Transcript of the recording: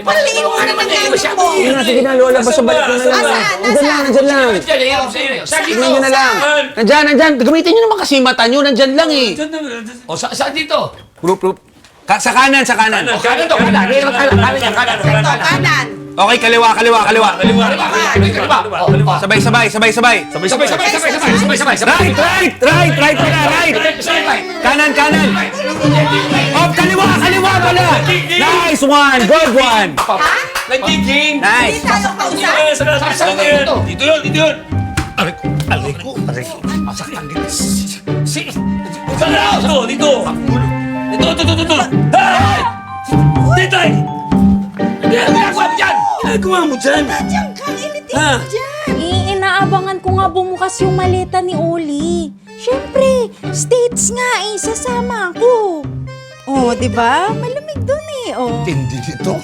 Paliin mo naman gamit mo. Sige na, Lola. Basta balik mo na lang. Nandyan lang. Tignan nyo na lang. Nandyan. Gamitin nyo naman kasi yung mata nyo. Nandyan lang eh. O, saan dito? Group. Sa kanan. Kanan to, kanan. Kanan. Okay, kaliwa. Sabay. Sabay. Right. Kanan. Up, kaliwa pala. Nice one. Good one. Nagiging. Nice. Hindi tayo kausap. Dito yun. Aray ko. Masaktan din. Saan na ako? Dito. Hey! Dito eh! Ano ginagawa mo dyan? Ginagawa mo dyan? Diyan ka, initin mo dyan. Inaabangan ko nga bumukas yung maleta ni Oli. Siyempre, States nga eh, sasama ako. Oh, di ba? Malamig dun eh, oh. Hindi dito.